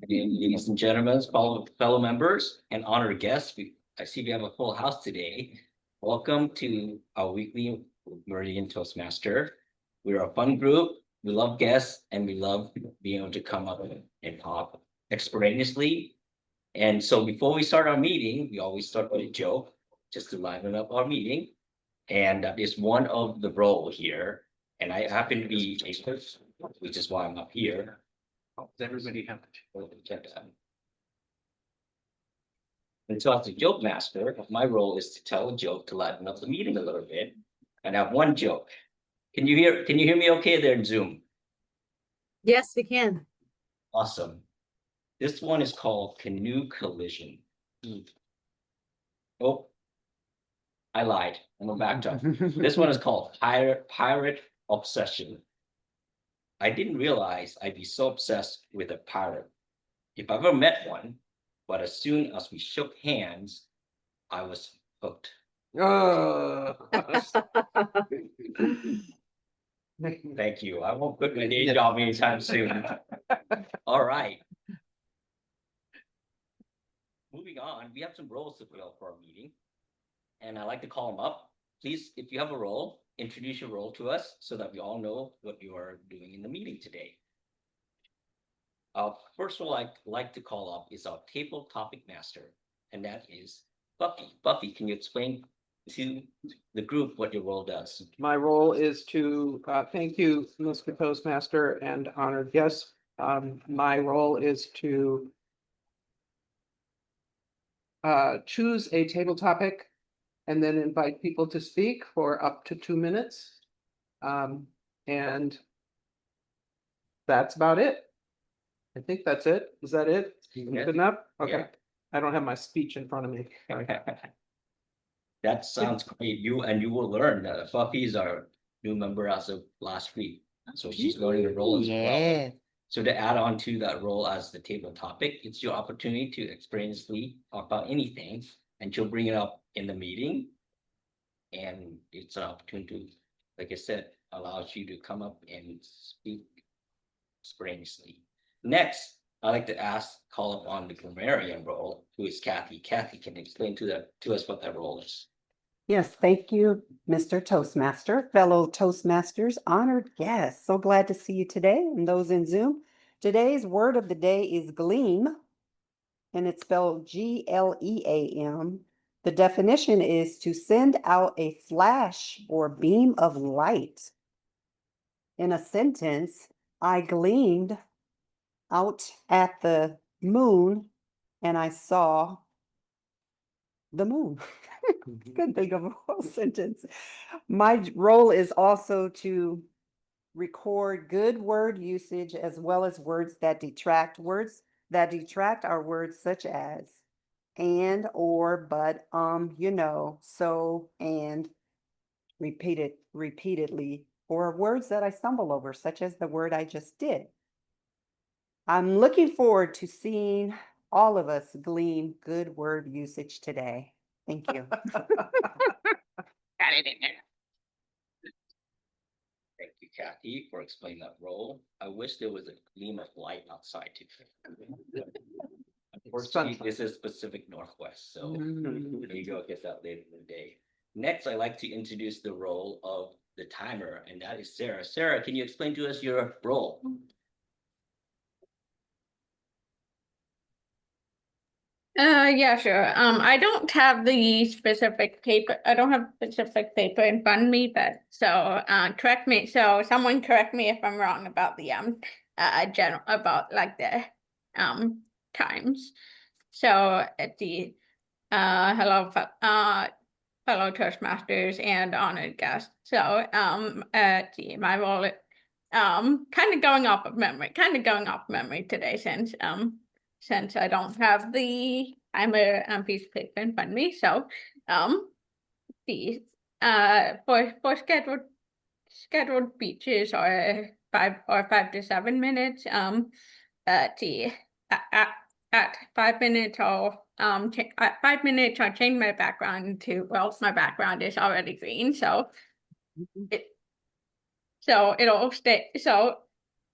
Ladies and gentlemen, fellow members and honored guests, I see we have a full house today. Welcome to our weekly Meridian Toastmaster. We're a fun group. We love guests and we love being able to come up and talk extemporaneously. And so before we start our meeting, we always start with a joke just to liven up our meeting. And that is one of the role here. And I happen to be a person, which is why I'm up here. Does everybody have to? And so as a joke master, my role is to tell a joke to liven up the meeting a little bit. And I have one joke. Can you hear me okay there in Zoom? Yes, we can. Awesome. This one is called Canoe Collision. Oh, I lied. I'm gonna backtrack. This one is called Pirate Obsession. I didn't realize I'd be so obsessed with a pirate. If I ever met one, but as soon as we shook hands, I was hooked. Thank you. I won't quit my day job anytime soon. All right. Moving on, we have some roles to fill for our meeting. And I like to call them up. Please, if you have a role, introduce your role to us so that we all know what you are doing in the meeting today. First role I'd like to call up is our table topic master, and that is Buffy. Buffy, can you explain to the group what your role does? My role is to thank you, Mr. Toastmaster and honored guests. My role is to choose a table topic and then invite people to speak for up to 2 minutes. And that's about it. I think that's it. Is that it? Yeah. Good enough? Okay. Yeah. I don't have my speech in front of me. That sounds great. You will learn that Buffy is our new member as of last week. So she's learning the role as well. So to add on to that role as the table topic, it's your opportunity to experientially talk about anything, and she'll bring it up in the meeting. And it's an opportunity to, like I said, allows you to come up and speak experientially. Next, I'd like to call upon the grammarian role, who is Kathy. Kathy, can you explain to us what that role is? Yes, thank you, Mr. Toastmaster, fellow Toastmasters, honored guests. So glad to see you today and those in Zoom. Today's word of the day is gleam, and it's spelled G-L-E-A-M. The definition is to send out a flash or beam of light. In a sentence, I gleamed out at the moon and I saw the moon. Couldn't think of a whole sentence. My role is also to record good word usage as well as words that detract. Words that detract are words such as and, or, but, you know, so, and, repeatedly, or words that I stumble over, such as the word I just did. I'm looking forward to seeing all of us glean good word usage today. Thank you. Got it in there. Thank you, Kathy, for explaining that role. I wish there was a gleam of light outside too. Unfortunately, this is Pacific Northwest, so there you go, get that later in the day. Next, I'd like to introduce the role of the timer, and that is Sarah. Sarah, can you explain to us your role? Yeah, sure. I don't have the specific paper. I don't have specific paper in front of me, but so correct me. So someone correct me if I'm wrong about the general about like the times. So at the hello fellow Toastmasters and honored guests. So my role kind of going off memory today since I don't have the piece of paper in front of me. So the for scheduled speeches are 5 to 7 minutes. At 5 minutes I'll at 5 minutes I'll change my background to, well, my background is already green, so it'll stay, so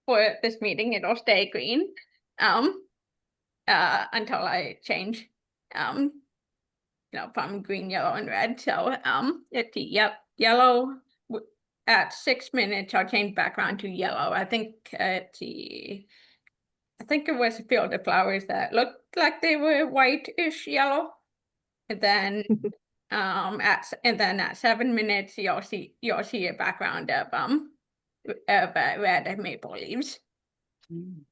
for this meeting it'll stay green. until I change, from green, yellow, and red. So, it's yellow, at 6 minutes, I'll change background to yellow. I think, I think it was a field of flowers that looked like they were whitish yellow. And then, at 7 minutes, you'll see a background of red maple leaves. And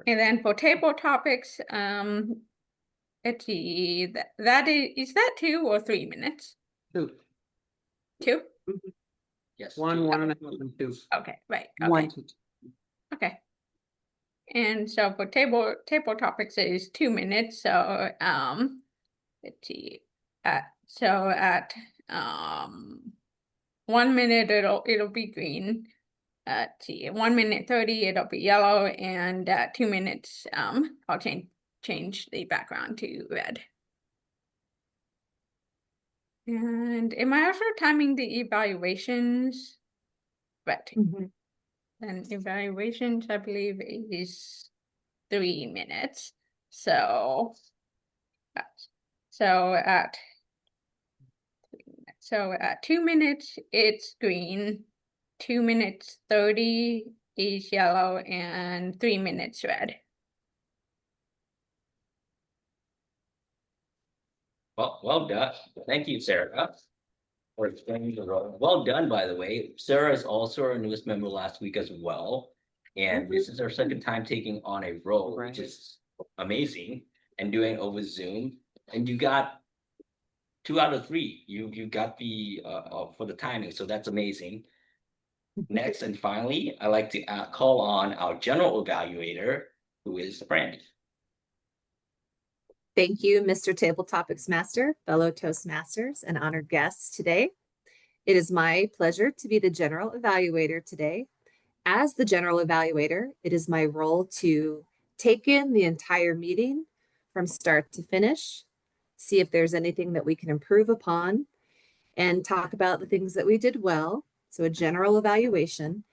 then for table topics, let's see, is that 2 or 3 minutes? 2. 2? Yes. 1, 1.5, and 2. Okay, right, okay. 1 to 2. Okay. And so for table topics is 2 minutes, so let's see, at 1 minute it'll be green. Let's see, 1 minute 30 it'll be yellow, and 2 minutes I'll change the background to red. And am I also timing the evaluations? Right. And evaluations, I believe, is 3 minutes. So at 2 minutes, it's green. 2 minutes 30 is yellow, and 3 minutes red. Well done. Thank you, Sarah, for explaining the role. Well done, by the way. Sarah is also our newest member last week as well. And this is our second time taking on a role, which is amazing, and doing it over Zoom. And you got 2 out of 3. You got the for the timing, so that's amazing. Next and finally, I like to call on our general evaluator, who is Brandy. Thank you, Mr. Table Topics Master, fellow Toastmasters, and honored guests today. It is my pleasure to be the general evaluator today. As the general evaluator, it is my role to take in the entire meeting from start to finish, see if there's anything that we can improve upon, and talk about the things that we did well. So a general evaluation,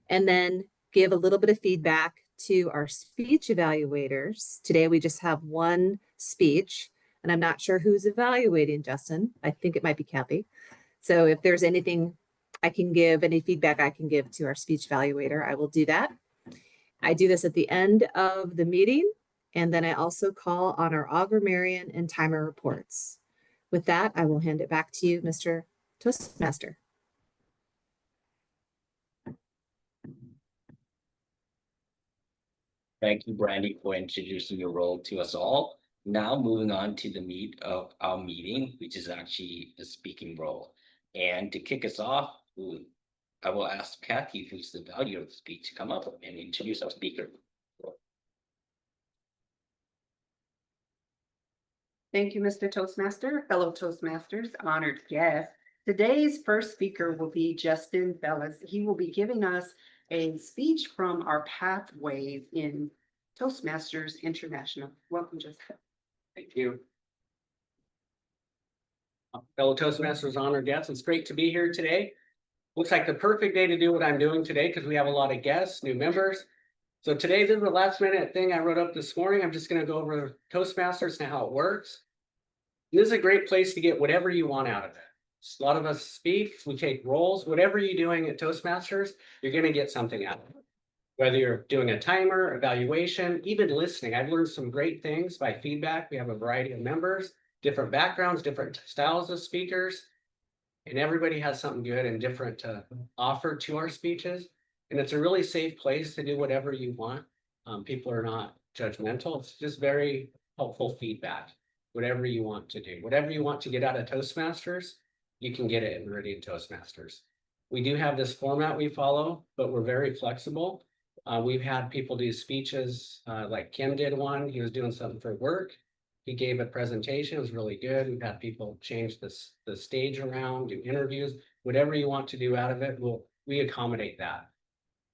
and then give a little bit of feedback to our speech evaluators. Today, we just have one speech, and I'm not sure who's evaluating, Justin. I think it might be Kathy. So if there's anything I can give, any feedback I can give to our speech evaluator, I will do that. I do this at the end of the meeting, and then I also call on our Augur Marion and timer reports. With that, I will hand it back to you, Mr. Toastmaster. Thank you, Brandy, for introducing your role to us all. Now moving on to the meat of our meeting, which is actually the speaking role. And to kick us off, I will ask Kathy, who's the value of the speech, to come up and introduce our speaker. Thank you, Mr. Toastmaster, fellow Toastmasters, honored guests. Today's first speaker will be Justin Bellis. He will be giving us a speech from our pathways in Toastmasters International. Welcome, Justin. Thank you. Fellow Toastmasters, honored guests, it's great to be here today. Looks like the perfect day to do what I'm doing today because we have a lot of guests, new members. So today, this is the last minute thing I wrote up this morning. I'm just going to go over Toastmasters and how it works. This is a great place to get whatever you want out of it. A lot of us speak, we take roles, whatever you're doing at Toastmasters, you're going to get something out of it. Whether you're doing a timer, evaluation, even listening. I've learned some great things by feedback. We have a variety of members, different backgrounds, different styles of speakers, and everybody has something good and different to offer to our speeches. And it's a really safe place to do whatever you want. People are not judgmental. It's just very helpful feedback. Whatever you want to do, whatever you want to get out of Toastmasters, you can get it in Meridian Toastmasters. We do have this format we follow, but we're very flexible. We've had people do speeches, like Kim did one. He was doing something for work. He gave a presentation. It was really good. We've had people change the stage around, do interviews, whatever you want to do out of it. We accommodate that.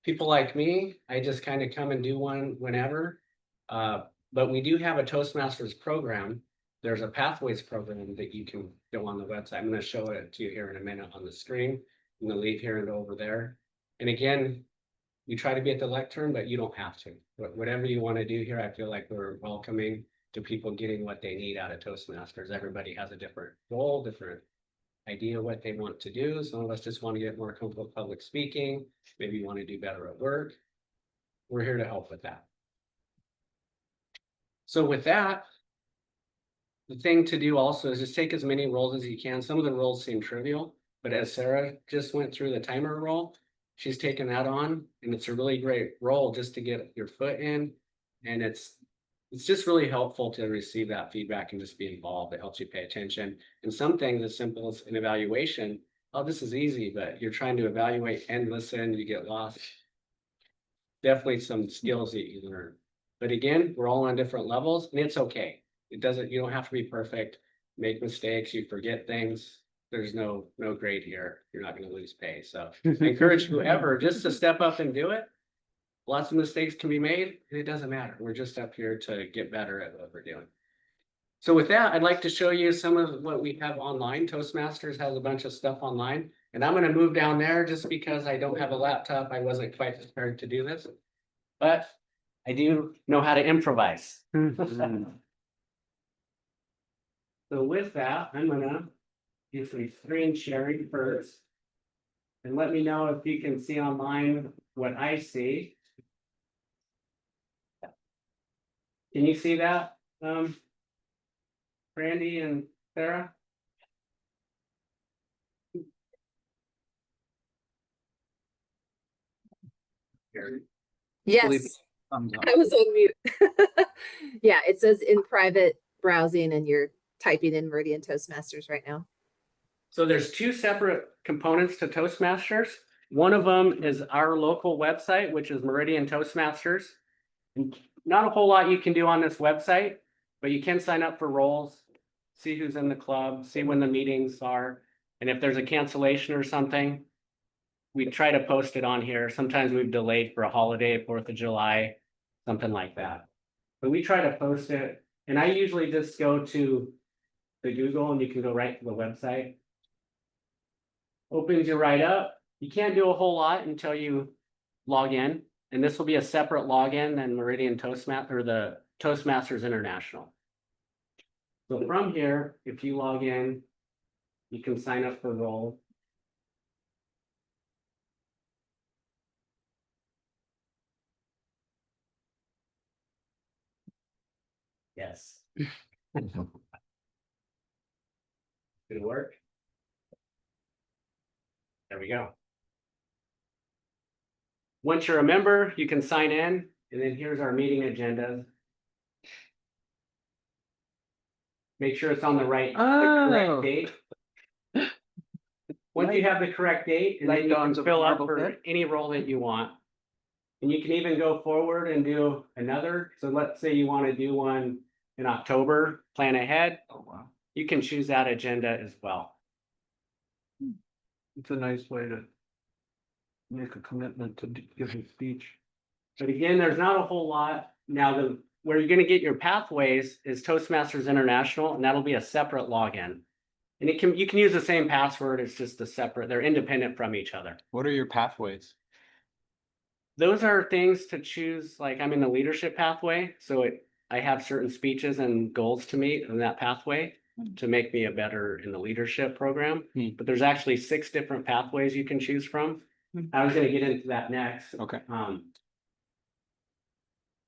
People like me, I just kind of come and do one whenever. But we do have a Toastmasters program. There's a Pathways program that you can go on the website. I'm going to show it to you here in a minute on the screen. I'm going to leave here and over there. And again, we try to be at the lectern, but you don't have to. Whatever you want to do here, I feel like we're welcoming to people getting what they need out of Toastmasters. Everybody has a different goal, different idea what they want to do. Some of us just want to get more comfortable with public speaking. Maybe you want to do better at work. We're here to help with that. So with that, the thing to do also is just take as many roles as you can. Some of the roles seem trivial, but as Sarah just went through the timer role, she's taken that on, and it's a really great role just to get your foot in. And it's just really helpful to receive that feedback and just be involved. It helps you pay attention. And some things as simple as an evaluation, oh, this is easy, but you're trying to evaluate and listen, you get lost. Definitely some skills that you learn. But again, we're all on different levels, and it's okay. You don't have to be perfect, make mistakes, you forget things. There's no grade here. You're not going to lose pay. So I encourage whoever just to step up and do it. Lots of mistakes can be made, and it doesn't matter. We're just up here to get better at what we're doing. So with that, I'd like to show you some of what we have online. Toastmasters has a bunch of stuff online, and I'm going to move down there just because I don't have a laptop. I wasn't quite prepared to do this, but I do know how to improvise. So with that, I'm gonna do some screen sharing first. And let me know if you can see online what I see. Can you see that, Brandy and Sarah? Here. Yes, Thumbs up. I was on mute. Yeah, it says in private browsing and you're typing in Meridian Toastmasters right now. So there's two separate components to Toastmasters. One of them is our local website, which is Meridian Toastmasters. And not a whole lot you can do on this website, but you can sign up for roles, see who's in the club, see when the meetings are. And if there's a cancellation or something, we try to post it on here. Sometimes we've delayed for a holiday, 4th of July, something like that. But we try to post it, and I usually just go to the Google and you can go right to the website. Opens you right up. You can't do a whole lot until you log in, and this will be a separate login than Meridian Toastmaster or the Toastmasters International. So from here, if you log in, you can sign up for role. Yes. Good work. There we go. Once you're a member, you can sign in, and then here's our meeting agenda. Make sure it's on the correct Oh. date. Once you have the correct date, and then you can fill up for any role that you want. And you can even go forward and do another. So let's say you want to do one in October, plan ahead. Oh, wow. You can choose that agenda as well. It's a nice way to make a commitment to give a speech. But again, there's not a whole lot. Now, where you're going to get your pathways is Toastmasters International, and that'll be a separate login. And you can use the same password. It's just a separate. They're independent from each other. What are your pathways? Those are things to choose. Like I'm in the leadership pathway, so I have certain speeches and goals to meet in that pathway to make me a better in the leadership program. But there's actually 6 different pathways you can choose from. I was going to get into that next. Okay. So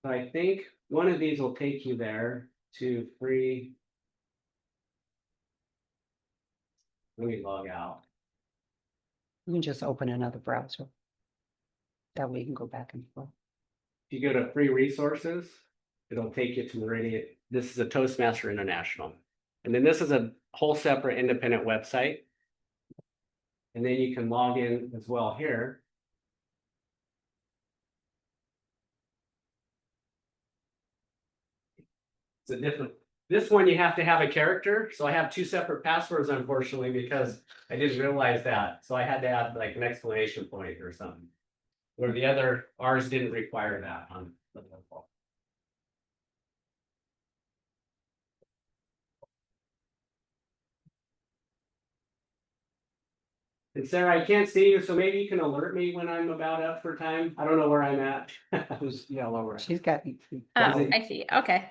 I think one of these will take you there to free. Let me log out. You can just open another browser. That way you can go back and forth. If you go to free resources, it'll take you to Meridian. This is a Toastmaster International. And then this is a whole separate independent website. And then you can log in as well here. It's a different, this one you have to have a character. So I have 2 separate passwords, unfortunately, because I didn't realize that. So I had to add like an exclamation point or something. Where the other, ours didn't require that on the local. And Sarah, I can't see you, so maybe you can alert me when I'm about up for time. I don't know where I'm at. Who's yellow, right? She's got. Oh, I see. Okay.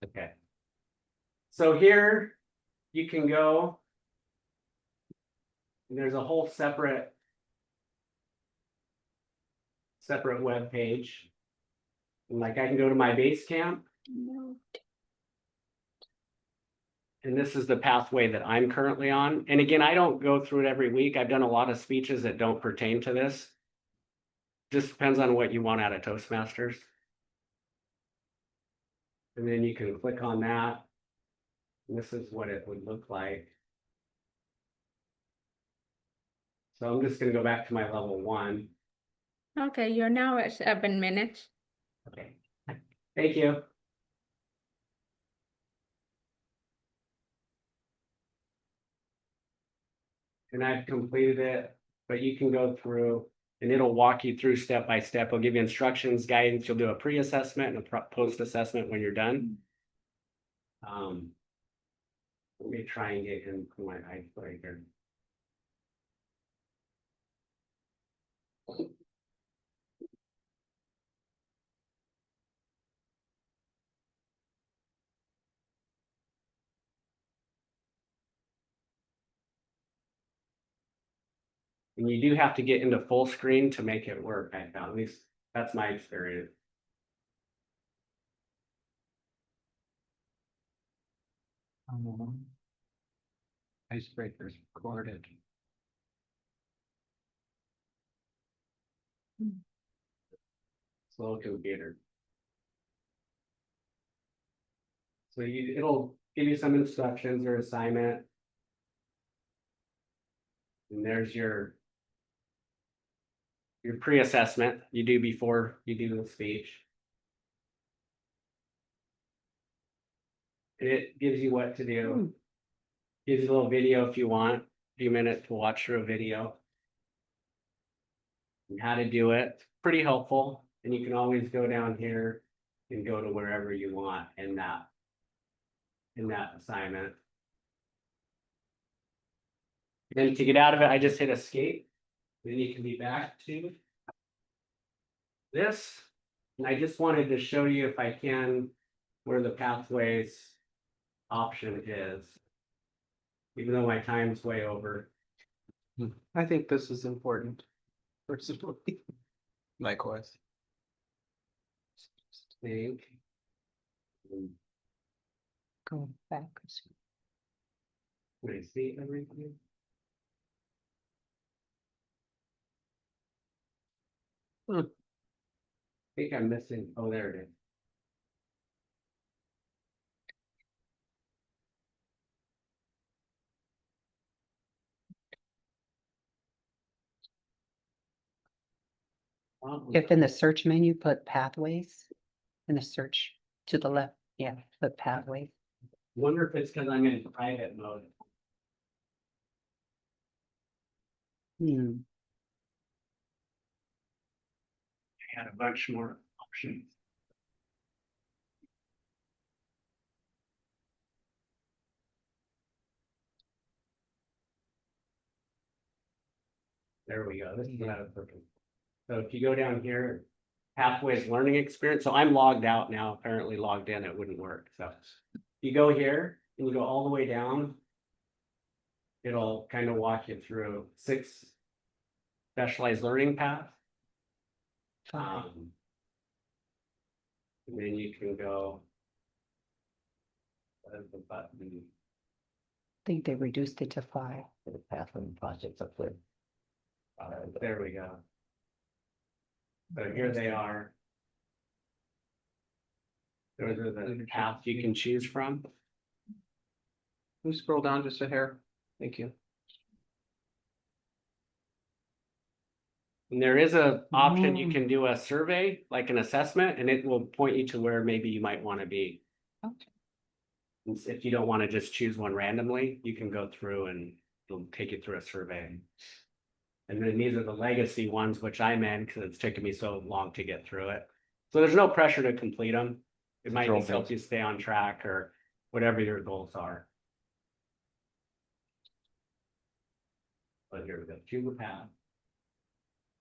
Okay. So here you can go. And there's a whole separate web page. And like I can go to my base camp. And this is the pathway that I'm currently on. And again, I don't go through it every week. I've done a lot of speeches that don't pertain to this. Just depends on what you want out of Toastmasters. And then you can click on that. And this is what it would look like. So I'm just gonna go back to my level 1. Okay, you're now at 7 minutes. Okay, thank you. And I've completed it, but you can go through and it'll walk you through step by step. It'll give you instructions, guidance. You'll do a pre-assessment and a post-assessment when you're done. Let me try and get into my icebreaker. And you do have to get into full screen to make it work, I found. At least that's my experience. Icebreakers recorded. Slow computer. So it'll give you some instructions or assignment. And there's your pre-assessment you do before you do the speech. And it gives you what to do. Gives you a little video if you want, a few minutes to watch through a video. And how to do it. Pretty helpful. And you can always go down here and go to wherever you want in that assignment. Then to get out of it, I just hit escape. Then you can be back to this. And I just wanted to show you, if I can, where the pathways option is. Even though my time's way over. I think this is important. Personally. Likewise. Think. Go back. Can I see everything? I think I'm missing, oh, there it is. If in the search menu, put pathways in the search to the left, yeah, put pathways. Wonder if it's because I'm in private mode. Hmm. I had a bunch more options. There we go. This is what I was looking for. So if you go down here, pathways learning experience. So I'm logged out now, apparently logged in, it wouldn't work. So you go here and you go all the way down. It'll kind of walk you through 6 specialized learning paths. And then you can go. There's the button. I think they reduced it to 5 for the pathway projects up there. There we go. So here they are. Those are the paths you can choose from. Can you scroll down just a hair? Thank you. And there is a option, you can do a survey, like an assessment, and it will point you to where maybe you might want to be. Okay. And if you don't want to just choose one randomly, you can go through and it'll take you through a survey. And then these are the legacy ones, which I'm in because it's taken me so long to get through it. So there's no pressure to complete them. It might just help you stay on track or whatever your goals are. But here we go, choose a path.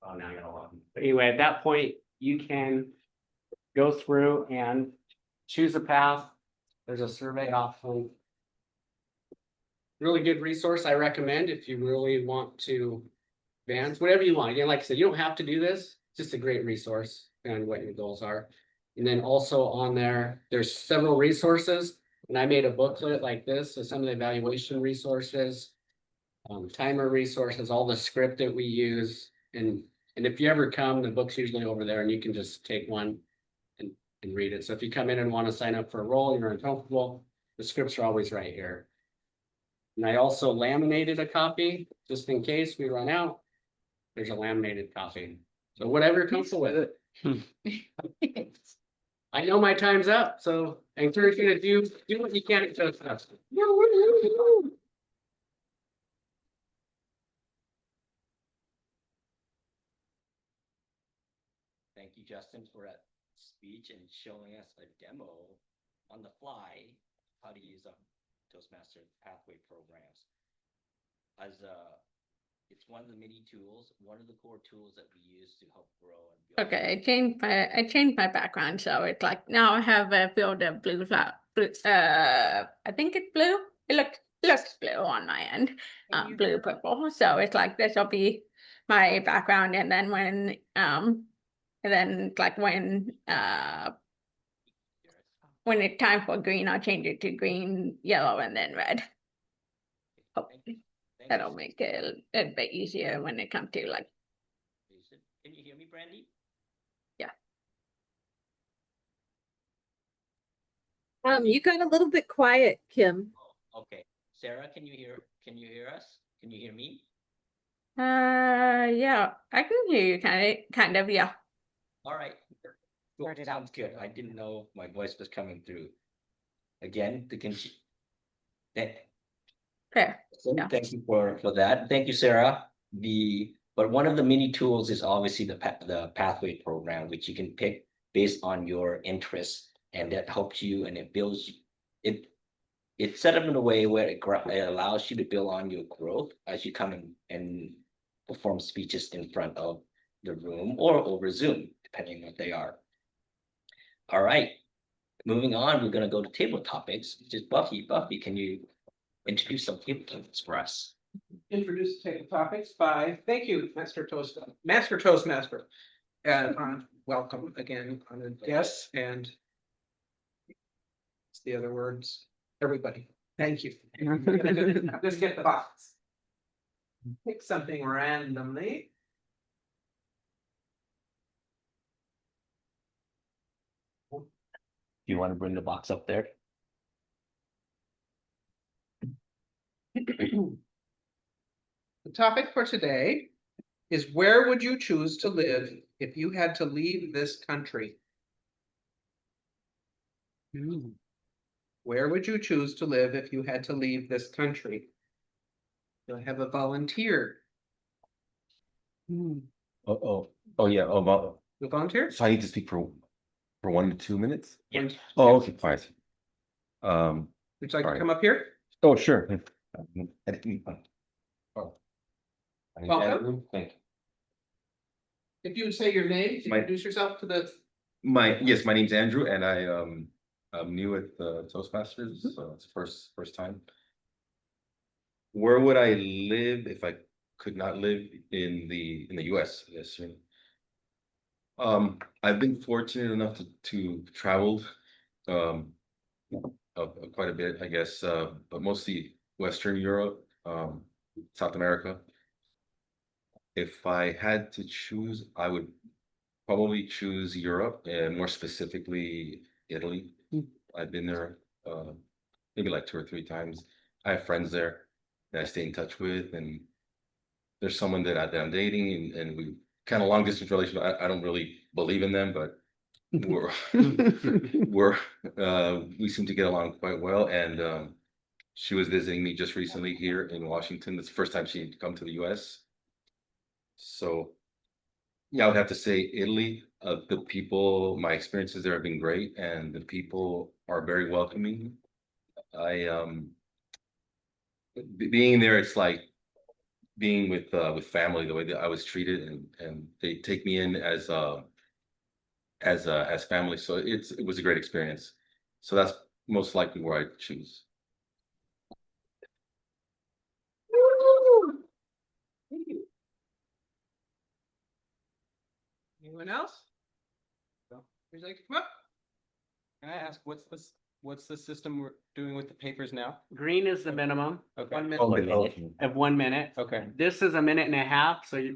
Oh, now I got a lot. But anyway, at that point, you can go through and choose a path. There's a survey option. Really good resource I recommend if you really want to advance, whatever you want. Again, like I said, you don't have to do this, it's just a great resource and what your goals are. And then also on there, there's several resources, and I made a booklet like this, so some of the evaluation resources. Timer resources, all the script that we use, and if you ever come, the book's usually over there and you can just take one and read it. So if you come in and want to sign up for a role, you're uncomfortable, the scripts are always right here. And I also laminated a copy, just in case we run out. There's a laminated copy. So whatever you're comfortable with it. I know my time's up, so I encourage you to do what you can at Toastmasters. Thank you, Justin, for that speech and showing us a demo on the fly, how to use Toastmaster pathway programs. It's one of the many tools, one of the core tools that we use to help grow and build. Okay, I changed my background, so it's like now I have a field of blue flower. I think it's blue. It looks blue on my end. Blue purple. So it's like this will be my background, and then when it's time for green, I'll change it to green, yellow, and then red. Hopefully. That'll make it a bit easier when it comes to like. Can you hear me, Brandy? Yeah. You got a little bit quiet, Kim. Oh, okay. Sarah, can you hear us? Can you hear me? Yeah, I can hear you kind of, yeah. All right. Cool. Sounds good. I didn't know my voice was coming through. Again, Fair. So Yeah. thank you for that. Thank you, Sarah. But one of the mini tools is obviously the pathway program, which you can pick based on your interests, and that helps you and it builds it. It's set up in a way where it allows you to build on your growth as you come in and perform speeches in front of the room or over Zoom, depending on what they are. All right, moving on, we're going to go to table topics, which is Buffy. Buffy, can you introduce some table topics for us? Introduce table topics by, thank you, Master Toastmaster. And welcome again, honored guests, and what's the other words? Everybody, thank you. Just get the box. Pick something randomly. Do you want to bring the box up there? The topic for today is, where would you choose to live if you had to leave this country? Where would you choose to live if you had to leave this country? Do I have a volunteer? Oh yeah. Oh, well, A volunteer? so I need to speak for 1 to 2 minutes. Yeah. Oh, okay, fine. Would you like to Sorry. come up here? Oh, sure. Oh. Welcome. Thank you. If you would say your name, My- introduce yourself to the. My name's Andrew, and I'm new at the Toastmasters, so it's first time. Where would I live if I could not live in the US? Yes. I've been fortunate enough to travel quite a bit, I guess, but mostly Western Europe, South America. If I had to choose, I would probably choose Europe, and more specifically Italy. I've been there maybe like 2 or 3 times. I have friends there that I stay in touch with, and there's someone that I'm dating, and we kind of long distance relationship. I don't really believe in them, but we seem to get along quite well. And she was visiting me just recently here in Washington. It's the first time she'd come to the US. So yeah, I would have to say Italy. The people, my experiences there have been great, and the people are very welcoming. Being there, it's like being with family, the way that I was treated, and they take me in as family. So it was a great experience. So that's most likely where I choose. Thank you. Anyone else? Would you like to come up? Can I ask, what's the system we're doing with the papers now? Green is the minimum. Okay. 1 minute Oh, minute. of 1 minute. Okay, This is a minute and a half, so you're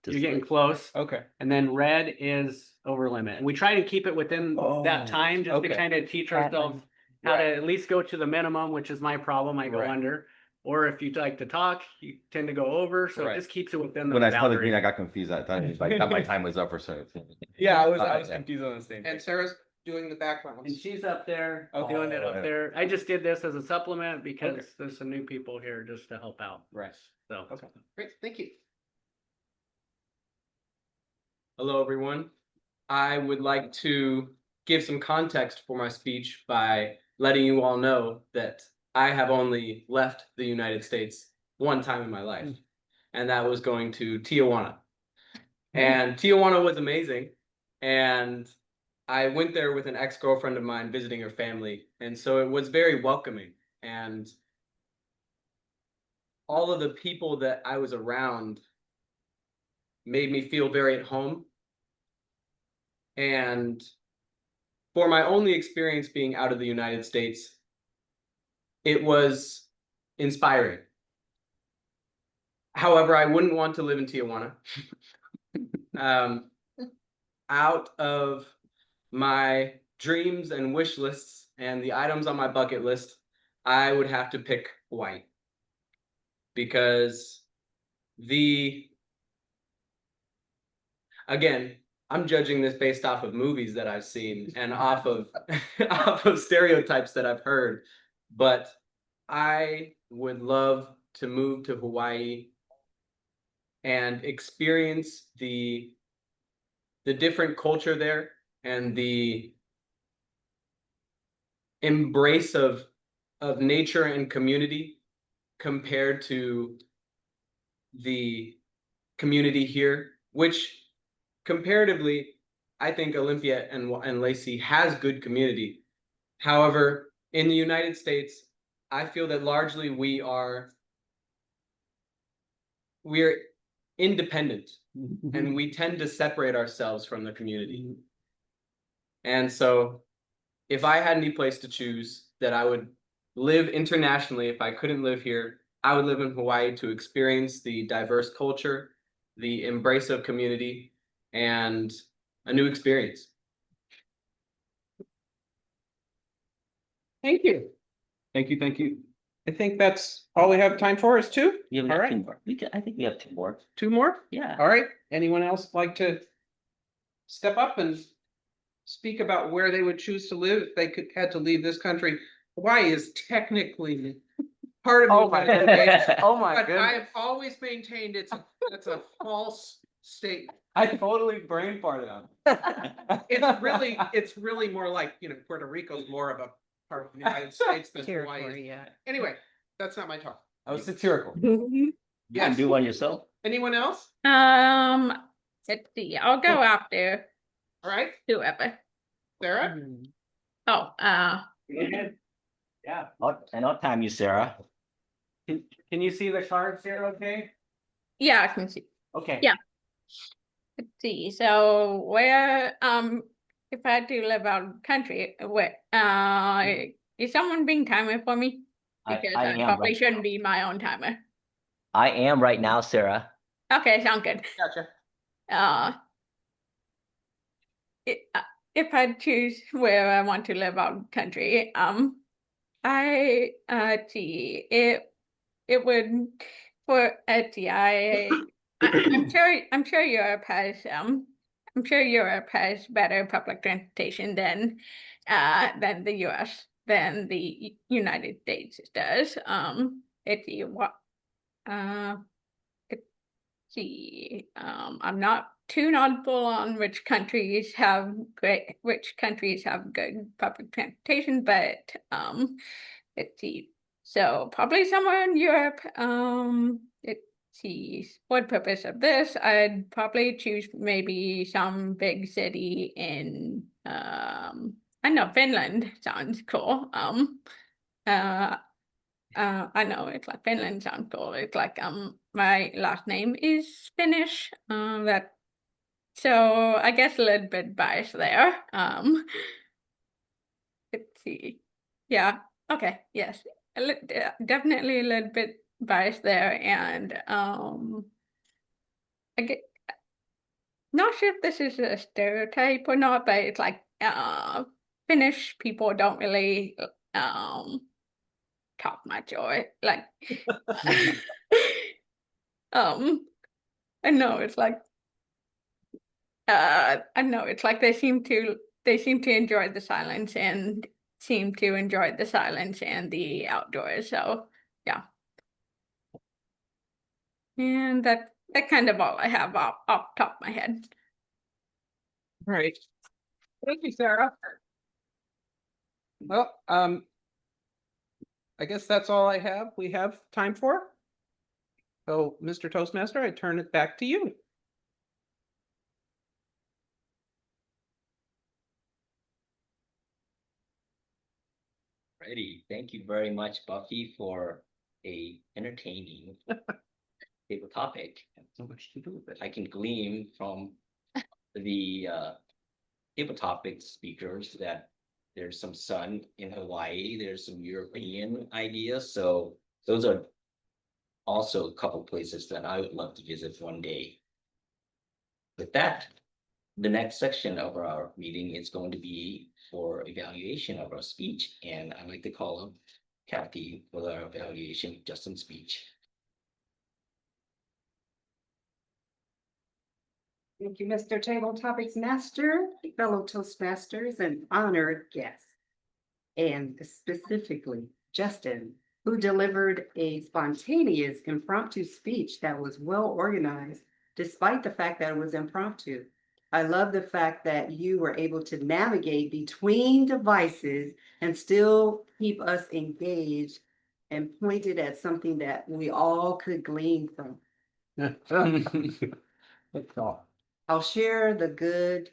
you're getting close. okay, And then red is over limit. And we try to keep it within that time, just to okay. kind of teach ourselves how to at least go to the minimum, which is my problem. I go Right. under. Or if you like to talk, you tend to go over. So it Right. just keeps it within the When I saw the green, I boundary. got confused. I thought it was like that my time was up or something. Yeah, I was Yeah. confused on the same And thing. Sarah's doing the background. And she's up there, Okay. doing it up there. I just did this as a supplement because Okay. there's some new people here just to help out. Right, So. okay. Great, thank you. Hello, everyone. I would like to give some context for my speech by letting you all know that I have only left the United States one time in my life, and that was going to Tijuana. And Tijuana was amazing, and I went there with an ex-girlfriend of mine visiting her family, and so it was very welcoming, and all of the people that I was around made me feel very at home. And for my only experience being out of the United States, it was inspiring. However, I wouldn't want to live in Tijuana. Out of my dreams and wish lists and the items on my bucket list, I would have to pick Hawaii. Because again, I'm judging this based off of movies that I've seen and off of off of stereotypes that I've heard, but I would love to move to Hawaii and experience the different culture there and the embrace of nature and community compared to the community here, which comparatively, I think Olympia and Lacey has good community. However, in the United States, I feel that largely we're independent and we tend to separate ourselves from the community. And so if I had any place to choose that I would live internationally, if I couldn't live here, I would live in Hawaii to experience the diverse culture, the embrace of community, and a new experience. Thank you. Thank you, thank you. I think that's all we have time for is two. We have All two right, more. I think we have two more. two more? Yeah. All right, anyone else like to step up and speak about where they would choose to live if they had to leave this country? Hawaii is technically part of the United States, Oh my but I have always maintained it's a false statement. I totally brain farted on. It's really more like, Puerto Rico's more of a part of the United States than Hawaii is. Territory, yeah. Anyway, that's not my talk. I was satirical. You can Yes. do one yourself. Anyone else? Let's see, I'll go after All right, whoever. Sarah? Oh, Yeah. And I'll time you, Sarah. Can you see the cards here? Okay. yeah, I can see. Okay. Yeah. Let's see, so where, if I had to live out of the country, where, is someone being timer for me? Because I I am probably right shouldn't be my own timer. I am right now, Sarah. Okay, sound good. Gotcha. If I choose where I want to live out of the country, I see it would for I'm sure Europe has better public transportation than the US than the United States does. Let's see what let's see I'm not too knowledgeable on which countries have good public transportation, but let's see. So probably somewhere in Europe. see what purpose of this, I'd probably choose maybe some big city in I know Finland sounds cool. I know it's like Finland sounds cool. It's like my last name is Finnish. That so I guess a little bit biased there. Let's see. Yeah. Okay. Yes. Definitely a little bit biased there, and I get not sure if this is a stereotype or not, but it's like Finnish people don't really talk much or like um I know it's like I know it's like they seem to enjoy the silence and seem to enjoy the silence and the outdoors. So yeah. And that kind of all I have off top of my head. All right. Thank you, Sarah. Well, I guess that's all I we have time for. So, Mr. Toastmaster, I turn it back to you. Ready. Thank you very much, Buffy, for a entertaining table topic. So much to do with it. I can glean from the table topic speakers that there's some sun in Hawaii, there's some European ideas, so those are also a couple places that I would love to visit one day. With that, the next section of our meeting is going to be for evaluation of our speech, and I'd like to call up Kathy for our evaluation of Justin's speech. Thank you, Mr. Table Topics Master, fellow Toastmasters, and honored guests. And specifically, Justin, who delivered a spontaneous impromptu speech that was well organized, despite the fact that it was impromptu. I love the fact that you were able to navigate between devices and still keep us engaged and pointed at something that we all could glean from. That's all. I'll share the good,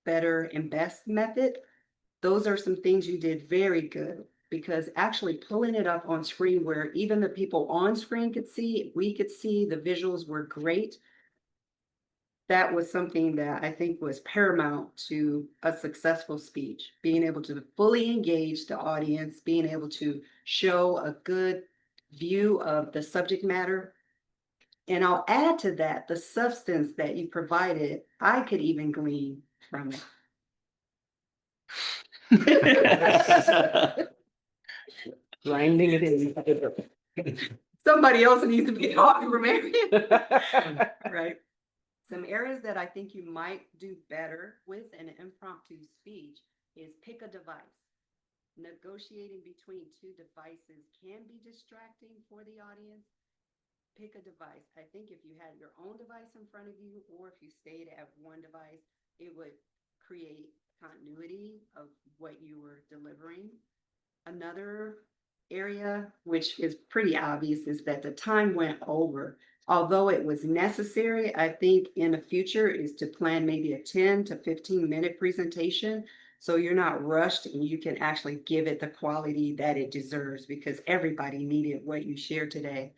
better, and best method. Those are some things you did very good, because actually pulling it up on screen where even the people on screen could see, we could see, the visuals were great. That was something that I think was paramount to a successful speech, being able to fully engage the audience, being able to show a good view of the subject matter. And I'll add to that the substance that you provided, I could even glean from it. Grinding it in. Somebody else needs to be talking for Marion. Right. Some areas that I think you might do better with an impromptu speech is pick a device. Negotiating between two devices can be distracting for the audience. Pick a device. I think if you had your own device in front of you, or if you stayed at one device, it would create continuity of what you were delivering. Another area, which is pretty obvious, is that the time went over. Although it was necessary, I think in the future is to plan maybe a 10 to 15-minute presentation, so you're not rushed and you can actually give it the quality that it deserves, because everybody needed what you shared today.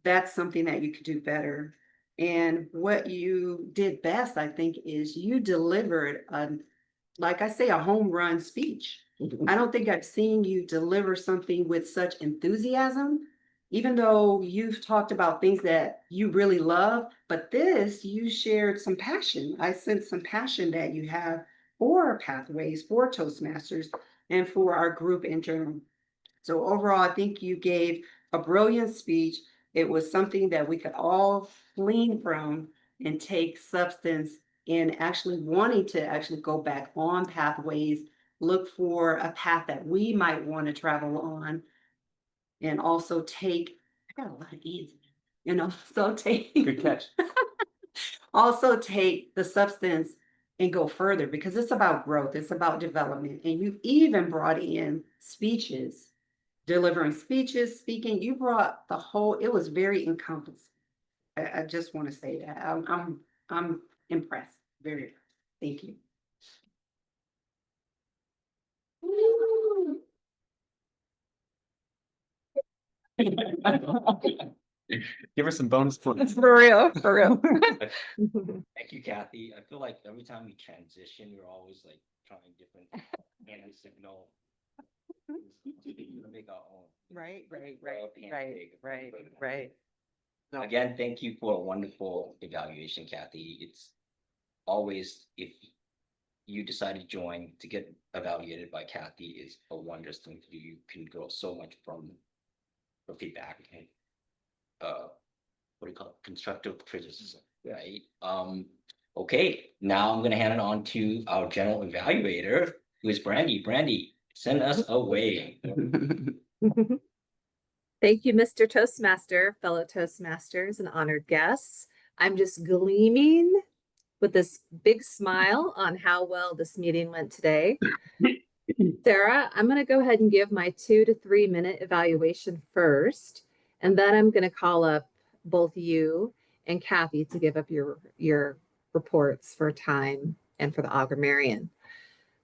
That's something that you could do better. And what you did best, I think, is you delivered like I say, a home run speech. I don't think I've seen you deliver something with such enthusiasm, even though you've talked about things that you really love, but this, you shared some passion. I sense some passion that you have for Pathways, for Toastmasters, and for our group in general. So overall, I think you gave a brilliant speech. It was something that we could all glean from and take substance in actually wanting to actually go back on Pathways, look for a path that we might want to travel on, and also take, I got a lot of E's, so take. Good catch. Also take the substance and go further, because it's about growth, it's about development. And you even brought in speeches delivering speeches, speaking. You brought the whole, it was very encompassing. I just want to say that. I'm impressed, very impressed. Thank you. Give her some bonus points. For real, for real. Thank you, Kathy. I feel like every time we transition, you're always like trying different hand signal. To make our own. Right. No. Again, thank you for a wonderful evaluation, Kathy. It's always, if you decide to join to get evaluated by Kathy, is a wondrous thing to do. You can grow so much from feedback and what do you call it? Constructive criticism, right? Okay, now I'm gonna hand it on to our general evaluator, who is Brandy. Brandy, send us away. Thank you, Mr. Toastmaster, fellow Toastmasters and honored guests. I'm just gleaming with this big smile on how well this meeting went today. Sarah, I'm going to go ahead and give my 2 to 3 minute evaluation first, and then I'm going to call up both you and Kathy to give up your reports for time and for the Augmarian.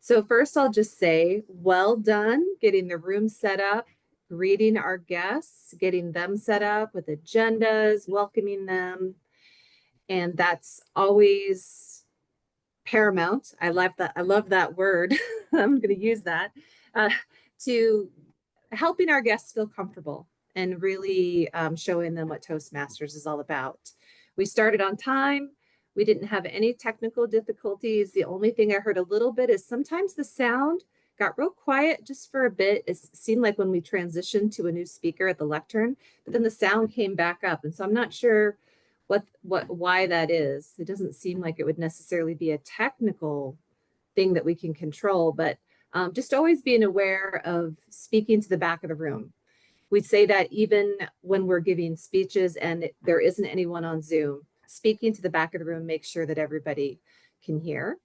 So first, I'll just say, well done getting the room set up, greeting our guests, getting them set up with agendas, welcoming them. And that's always paramount. I love that. I love that word. I'm going to use that to helping our guests feel comfortable and really showing them what Toastmasters is all about. We started on time. We didn't have any technical difficulties. The only thing I heard a little bit is sometimes the sound got real quiet just for a bit. It seemed like when we transitioned to a new speaker at the lectern, but then the sound came back up. And so I'm not sure why that is. It doesn't seem like it would necessarily be a technical thing that we can control, but just always being aware of speaking to the back of the room. We'd say that even when we're giving speeches and there isn't anyone on Zoom, speaking to the back of the room makes sure that everybody can hear.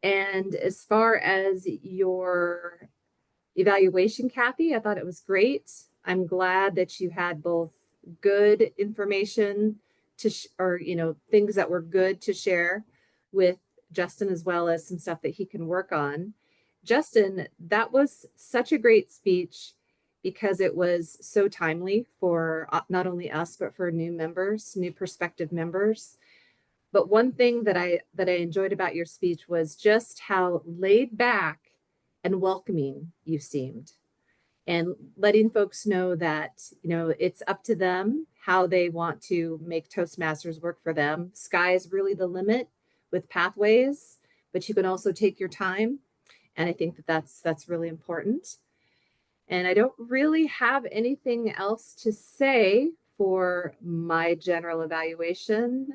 And as far as your evaluation, Kathy, I thought it was great. I'm glad that you had both good information or things that were good to share with Justin, as well as some stuff that he can work on. Justin, that was such a great speech because it was so timely for not only us, but for new members, new prospective members. But one thing that I enjoyed about your speech was just how laid back and welcoming you seemed, and letting folks know that, it's up to them how they want to make Toastmasters work for them. Sky is really the limit with pathways, but you can also take your time. And I think that that's really important. And I don't really have anything else to say for my general evaluation.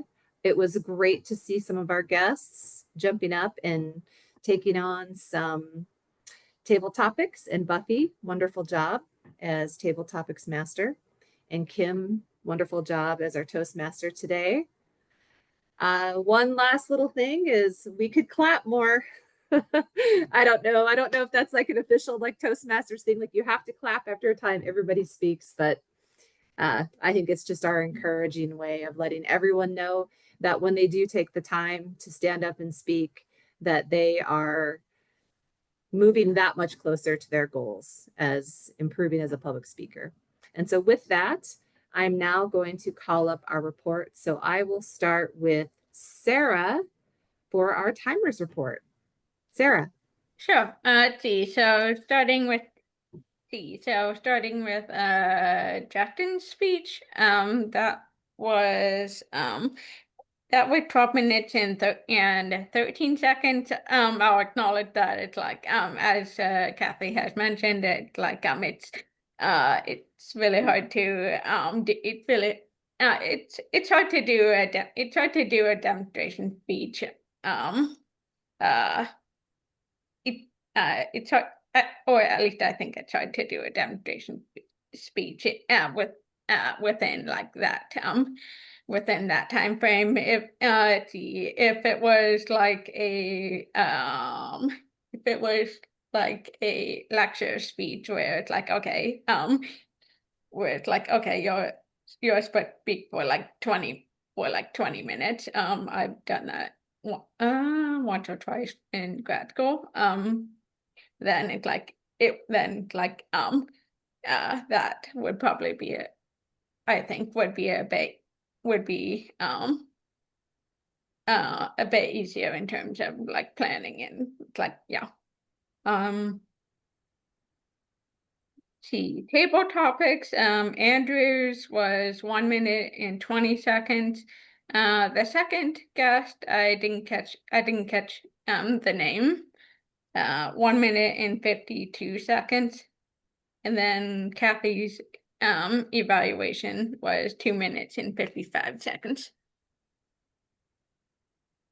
It was great to see some of our guests jumping up and taking on some table topics. And Buffy, wonderful job as table topics master. And Kim, wonderful job as our Toastmaster today. One last little thing is we could clap more. I don't know if that's like an official like Toastmasters thing, like you have to clap after a time everybody speaks, but I think it's just our encouraging way of letting everyone know that when they do take the time to stand up and speak, that they are moving that much closer to their goals as improving as a public speaker. And so with that, I'm now going to call up our report. So I will start with Sarah for our timers report. Sarah. Sure. Let's see. So starting with Justin's speech. That was 12 minutes and 13 seconds. I'll acknowledge that it's like as Kathy has mentioned, it's like it's really hard to it's hard to do a demonstration speech. It's hard, or at least I think it's hard to do a demonstration speech within like that within that time frame. If it was like like a lecture speech where it's like, okay, where it's like, okay, you're supposed to speak for like 20 minutes. I've done that once or twice in grad school. Then it's like that would probably be I think would be a bit easier in terms of like planning and like, yeah. See, table topics, Andrew's was 1 minute and 20 seconds. The second guest, I didn't catch the name. 1 minute and 52 seconds. And then Kathy's evaluation was 2 minutes and 55 seconds.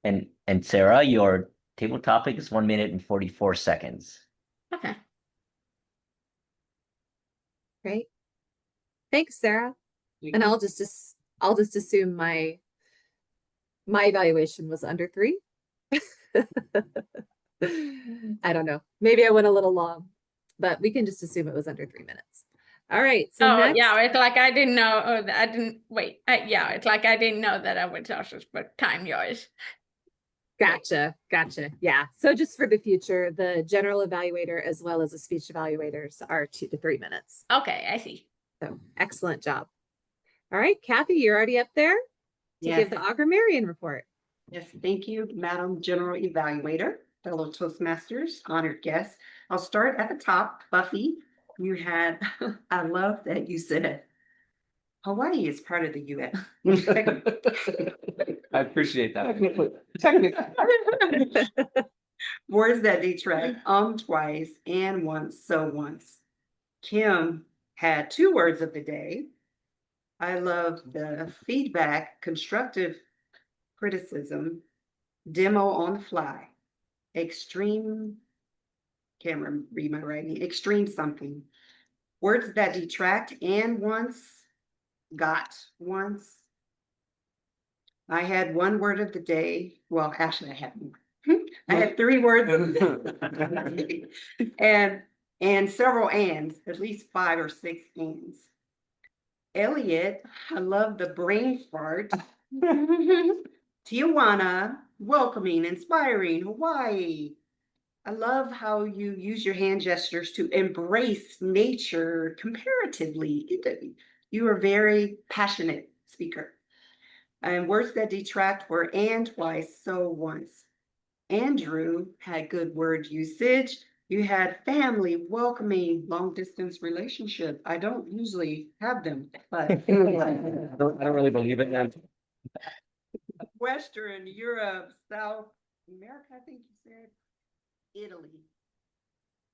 And Sarah, your table topic is 1 minute and 44 seconds. Okay. Great. Thanks, Sarah. And I'll just assume my evaluation was under 3. I don't know. Maybe I went a little long, but we can just assume it was under 3 minutes. All right. So next, yeah, it's like I didn't know. I didn't wait. Yeah, it's like I didn't know that I would also time yours. Gotcha. Yeah. So just for the future, the general evaluator as well as the speech evaluators are 2 to 3 minutes. Okay, I see. So excellent job. All right, Kathy, you're already up there to give the Augur-Marian report. Yes, thank you, Madam General Evaluator, fellow Toastmasters, honored guests. I'll start at the top. Buffy, you had, I love that you said Hawaii is part of the US. I appreciate that. Technically. Words that detract, twice and once, so once. Kim had 2 words of the day. I love the feedback, constructive criticism, demo on the fly, extreme, can't read my writing, extreme something. Words that detract and once, got once. I had 1 word of the day. Well, actually I had more. I had 3 words of the day. And several ands, at least 5 or 6 ands. Elliot, I love the brain fart. Tijuana, welcoming, inspiring, Hawaii. I love how you use your hand gestures to embrace nature comparatively. You are a very passionate speaker. And words that detract were and twice, so once. Andrew had good word usage. You had family, welcoming, long distance relationship. I don't usually have them, but I don't really believe it now. Western Europe, South America, I think you said, Italy.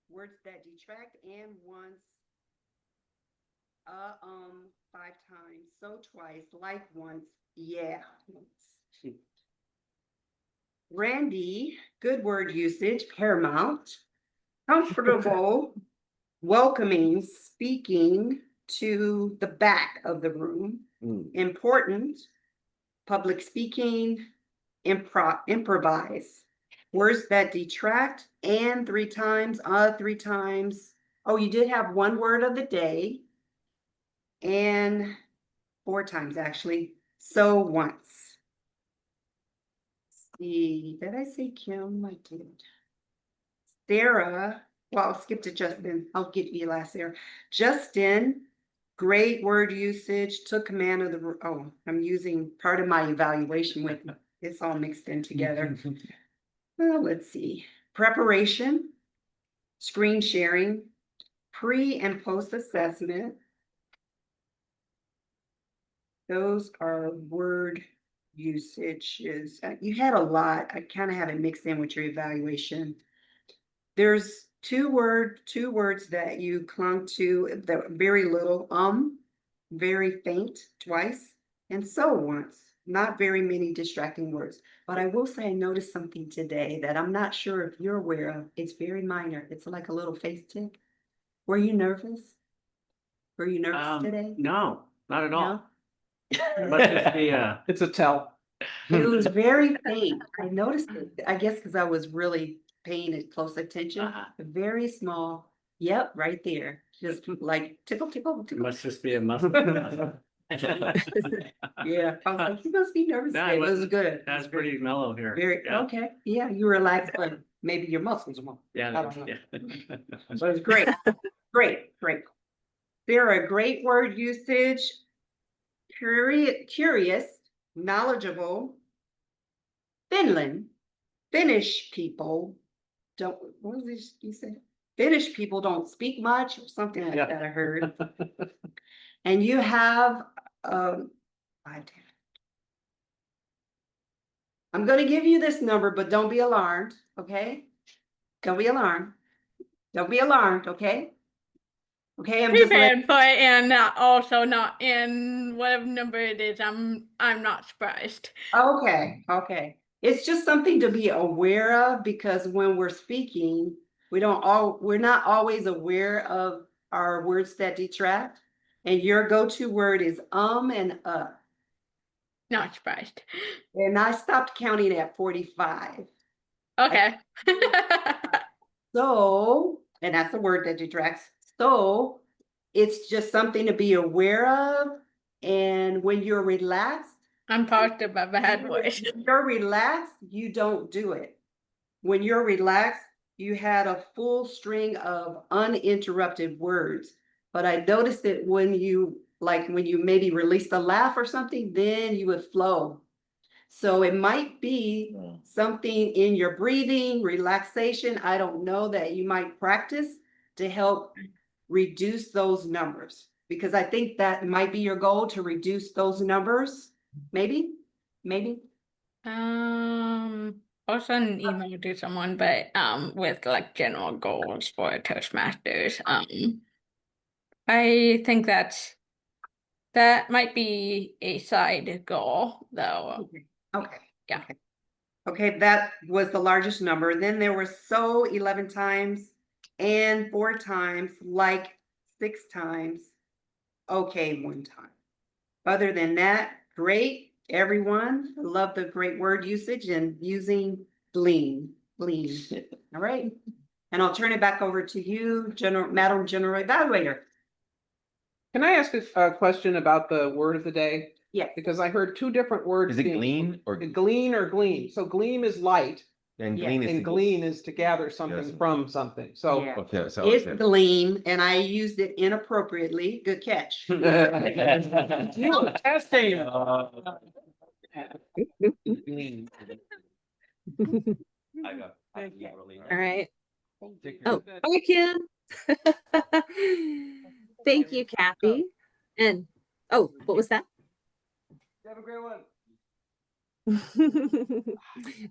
Words that detract and once, 5 times, so twice, like once, yeah. Once. Randy, good word usage, paramount, comfortable, welcoming, speaking to the back of the room, important, public speaking, improvise. Words that detract and 3 times, 3 times. Oh, you did have 1 word of the day and 4 times actually. So once. See, did I say Kim? I did. Sarah, well, I'll skip to Justin. I'll get you last there. Justin, great word usage, took command of the, oh, I'm using part of my evaluation with me. It's all mixed in together. Well, let's see. Preparation, screen sharing, pre and post assessment. Those are word usages. You had a lot. I kind of have it mixed in with your evaluation. There's 2 words that you clung to, that very little, very faint twice, and so once. Not very many distracting words. But I will say I noticed something today that I'm not sure if you're aware of. It's very minor. It's like a little face tick. Were you nervous? Were you nervous today? No, not at all. No? Must just be, It's a tell. It was very faint. I noticed it, I guess, because I was really paying it close attention. Uh-huh. Very small. Yep, right there. Just like tickle, tickle, tickle. Must just be a muscle. Yeah, I was like, you must be nervous. No, It it was wasn't. good. That's pretty mellow here. Very, Yeah. okay, yeah, you relaxed, but maybe your muscles won't. Yeah. I don't know. Yeah. So it's great, great. There are great word usage, curious, knowledgeable. Finnish people don't, what was this you said? Finnish people don't speak much or something like Yeah. that, I heard. And you have, I- I'm gonna give you this number, but don't be alarmed, okay? Don't be alarmed. Don't be alarmed, okay? Okay, I'm just letting, Prepared for it and also not in whatever number it is. I'm not surprised. okay. It's just something to be aware of because when we're speaking, we're not always aware of our words that detract. And your go-to word is and Not surprised. and I stopped counting at 45. Okay. So, and that's the word that detracts. So it's just something to be aware of. And when you're relaxed, I'm positive I've had worse. when you're relaxed, you don't do it. When you're relaxed, you had a full string of uninterrupted words. But I noticed that when you maybe released a laugh or something, then you would flow. So it might be something in your breathing, relaxation. I don't know that you might practice to help reduce those numbers. Because I think that might be your goal to reduce those numbers. Maybe. I'll send an email to someone, but with like general goals for Toastmasters. I think that might be a side goal though. Okay. Yeah. Okay, that was the largest number. Then there were 11 times and 4 times, like 6 times. Okay, 1 time. Other than that, great, everyone. I love the great word usage and using glean. All right. And I'll turn it back over to you, Madam General Evaluator. Can I ask a question about the word of the day? Yes. Because I heard 2 different words. Is it being- glean or? Glean or glean? So gleam is light And Yeah, glean is. and glean is to gather something Yes. from something. So. Yeah. Okay, so. It's okay. glean, and I used it inappropriately. Good catch. You were testing. All right. Take care. Oh, bye, Kim. Thank you, Kathy. And, oh, what was that? Have a great one.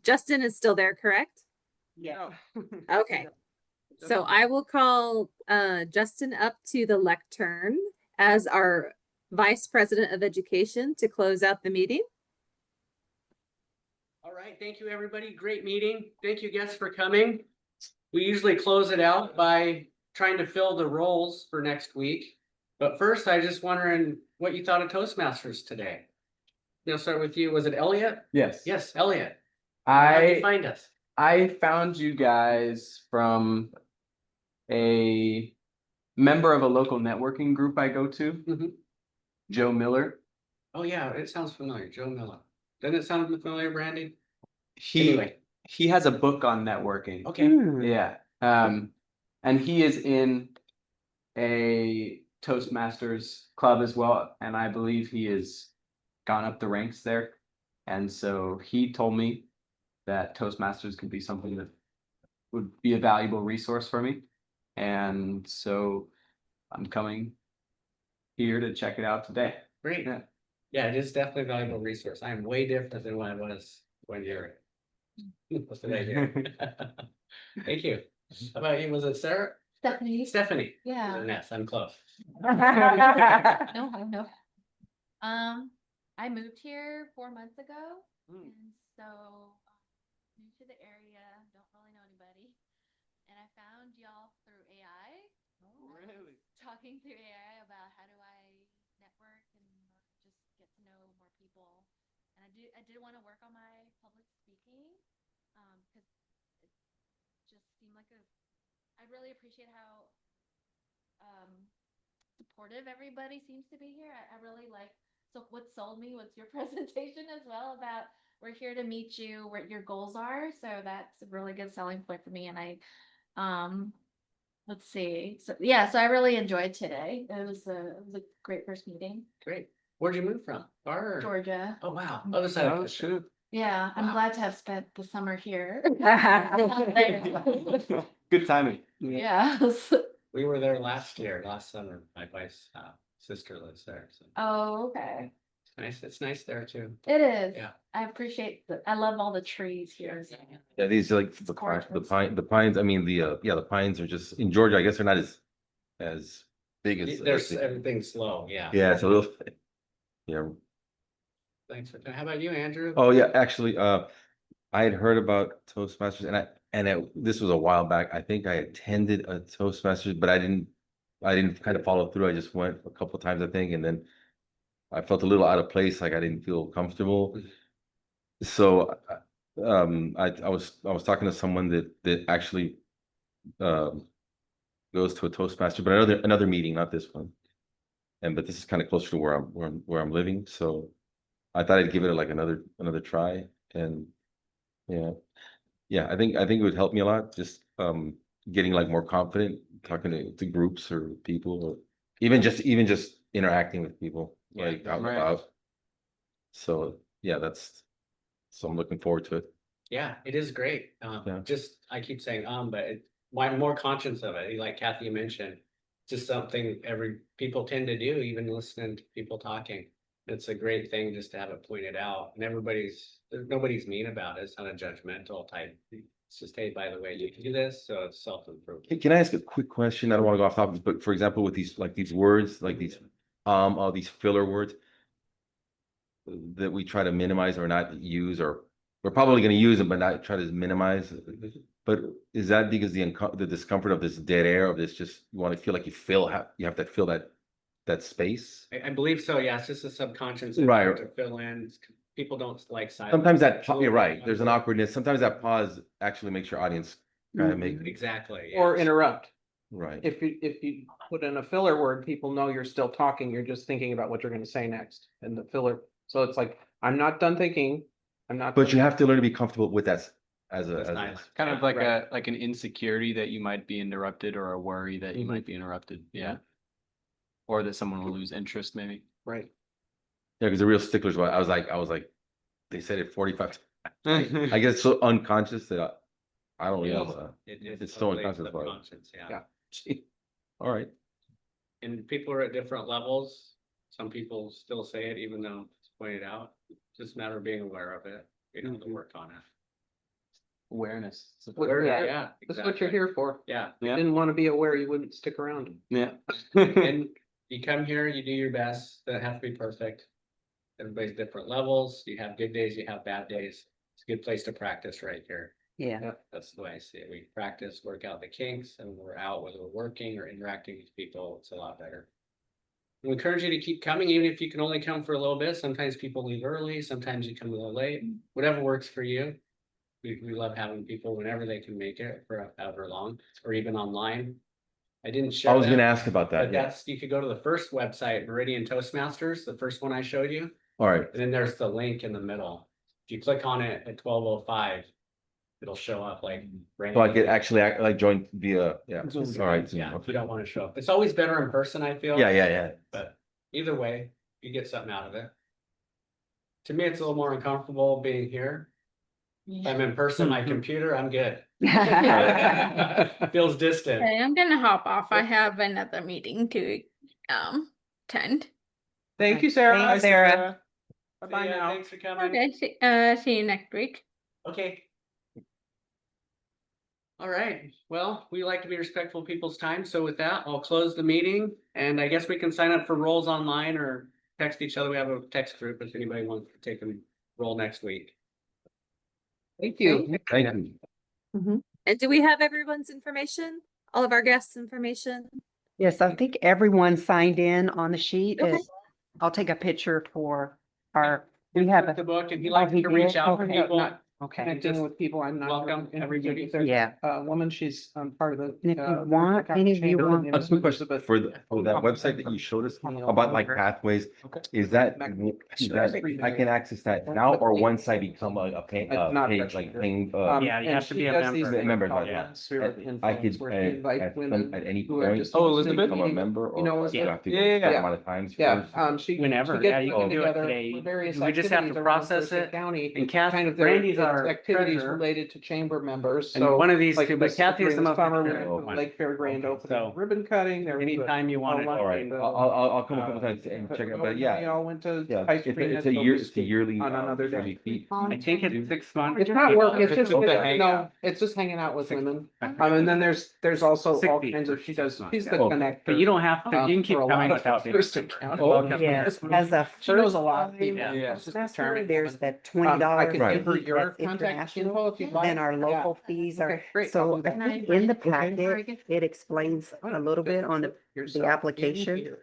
Justin is still there, correct? Yeah. Okay. So I will call Justin up to the lectern as our Vice President of Education to close out the meeting. All right, thank you, everybody. Great meeting. Thank you, guests, for coming. We usually close it out by trying to fill the roles for next week. But first, I just wondering what you thought of Toastmasters today. I'll start with you. Was it Elliot? Yes. Yes, Elliot. How did you I find us? I found you guys from a member of a local networking group I go to, Mhm. Joe Miller. Oh, yeah, it sounds familiar. Joe Miller. Doesn't it sound familiar, Brandy? He Anyway. he has a book on networking. Okay. Yeah. And he is in a Toastmasters club as well, and I believe he has gone up the ranks there. And so he told me that Toastmasters could be something that would be a valuable resource for me. And so I'm coming here to check it out today. Great. Yeah. Yeah, it is definitely a valuable resource. I am way different than what I was when you're. What's the name? Thank you. How about you? Was it Sarah? Stephanie. Stephanie. Yeah. Yes, I'm close. No, I know. I moved here 4 months ago, and so new to the area, don't really know anybody, and I found y'all through AI. Oh, really? Talking through AI about how do I network and just get to know more people, and I did want to work on my public speaking, because it's just just seemed like I really appreciate how supportive everybody seems to be here. I really like, so what sold me was your presentation as well about we're here to meet you where your goals are. So that's a really good selling point for me. And let's see. So yeah, so I really enjoyed today. It was a great first meeting. Great. Where'd you move from? Bar or- Georgia. Oh, wow. Other side of the country. Yeah, I'm Wow. glad to have spent the summer here. Good timing. Yes. We were there last summer. My wife's sister lives there. So Oh, okay. nice. It's nice there too. It is. Yeah. I appreciate I love all the trees here. Yeah, these are like the pines, I mean, the pines are just, in Georgia, I guess they're not as big as. There's everything's slow. Yeah. Yeah, it's a little, yeah. Thanks for, how about you, Andrew? Oh, yeah, actually, I had heard about Toastmasters this was a while back. I think I attended a Toastmasters, but I didn't kind of follow through. I just went a couple of times, I think, and then I felt a little out of place, like I didn't feel comfortable. So, I was talking to someone that actually, goes to a Toastmaster, but another meeting, not this one. But this is kind of closer to where I'm living, so I thought I'd give it like another try. And yeah, I think it would help me a lot, just getting like more confident talking to groups or people, or even just interacting with people like out and right. about. So yeah, so I'm looking forward to it. Yeah, it is great. Yeah. Just, I keep saying, but I'm more conscious of it. Like Kathy mentioned, just something people tend to do, even listening to people talking. It's a great thing just to have it pointed out, and nobody's mean about it. It's not a judgmental type. It's just, hey, by the way, you can do this, so it's self-improvement. Can I ask a quick question? I don't want to go off topic, but for example, with these words, like all these filler words that we try to minimize or not use, or we're probably going to use them, but not try to minimize. But is that because the discomfort of this dead air, of this, just you want to feel like you have to fill that space? I believe so. Yeah, it's just a subconscious Right. to fill in. People don't like silence. Sometimes you're right. There's an awkwardness. Sometimes that pause actually makes your audience kind of make Exactly. Or yes. interrupt. right. If you put in a filler word, people know you're still talking. You're just thinking about what you're going to say next. And the filler. So it's like, I'm not done thinking. But you have to learn to be comfortable with that as a silence. Kind of like Right. like an insecurity that you might be interrupted, or a worry that you might be interrupted. Yeah. Or that someone will lose interest, maybe. Right. Yeah, because the real sticklers, I was like, they said it 45 times. I guess it's so unconscious that I don't realize that. It's so totally unconscious. subconscious, yeah. Yeah. All right. And people are at different levels. Some people still say it even though it's pointed out. Just a matter of being aware of it. You don't have to work on it. Awareness. Yeah, That's what you're here for. Yeah. If you Yeah. didn't want to be aware, you wouldn't stick around. Yeah. And you come here, you do your best. Doesn't have to be perfect. Everybody's different levels. You have good days, you have bad days. It's a good place to practice right here. Yeah. That's the way I see it. We practice, work out the kinks, and we're out, whether we're working or interacting with people, it's a lot better. We encourage you to keep coming, even if you can only come for a little bit. Sometimes people leave early, sometimes you come a little late, whatever works for you. We love having people whenever they can make it for however long, or even online. I didn't share I was that, going to ask about that. but Yeah. you could go to the first website, Meridian Toastmasters, the first one I showed you. All right. And then there's the link in the middle. If you click on it at 12:05, it'll show up like. So I could actually like join via, yeah. Zoom. All right. Yeah, Zoom. if you don't want to show up. It's always better in person, I feel. Yeah. But either way, you get something out of it. To me, it's a little more uncomfortable being here. If I'm in person, my computer, I'm good. Feels distant. Okay, I'm gonna hop off. I have another meeting to attend. Thank you, Sarah. Thanks, Sarah. Bye-bye See ya, now. Thanks for coming. Okay, see you next week. Okay. All right, well, we like to be respectful of people's time, so with that, I'll close the meeting, and I guess we can sign up for roles online or text each other. We have a text group if anybody wants to take a role next week. Thank you. Thank you. And do we have everyone's information? All of our guests' information? Yes, I think everyone signed in on the sheet. Okay. I'll take a picture for we He have took the book and he oh, likes he to reach did? out to Okay. people. Okay. connecting with people. I'm not. Welcome, everybody. There's Yeah. A woman, she's part of the. And if you uh, want, any of you chamber. want- Her name A is quick question Elizabeth. for that website that you showed us about like pathways, is that, I can access that now or once I become a pay, Not page, registered. like paying, Yeah, you and have to she be a does member. these things Member, called yeah. sphere of I influence, could, where she invites women at any who have point, just Oh, recently Elizabeth? become a meeting. member, You know, or do I have to go a Yeah. certain amount of times Yeah, first? she. Whenever, she gets yeah, you women can do it together today. for various We just have to activities around process Thursday it. County. And Kathy, Kind of their Brandy's our activities treasurer. related to chamber members, And so. one of these like two, but this- Kathy is during the the most. summer, we experienced went to one. Lake Fair Grand Okay, opening, so ribbon cutting, there was. anytime you want it. All right, I'll come up with that and check it, but We yeah, all went to yeah, ice it's cream. it's at a year, Sophie's it's a yearly. On another yearly day. fee. I think it's 6 months. It's not work, it's just, to hang out. it's just hanging out with women. Okay. And then there's also all 60. kinds of, she does, she's the Oh. connector. But you don't have to, you can keep for a lot coming of without being. Thurston County. Welcome. Yes, as a She knows first a lot of time people. Yeah. She's master, a there's woman. that I $20 can Right. give her fee your that's contact international. info if you'd like. Then our Yeah. local fees are, Okay, great, I'll so do that. I think in the Very packet, good. it explains a little bit on Here's the some application. here.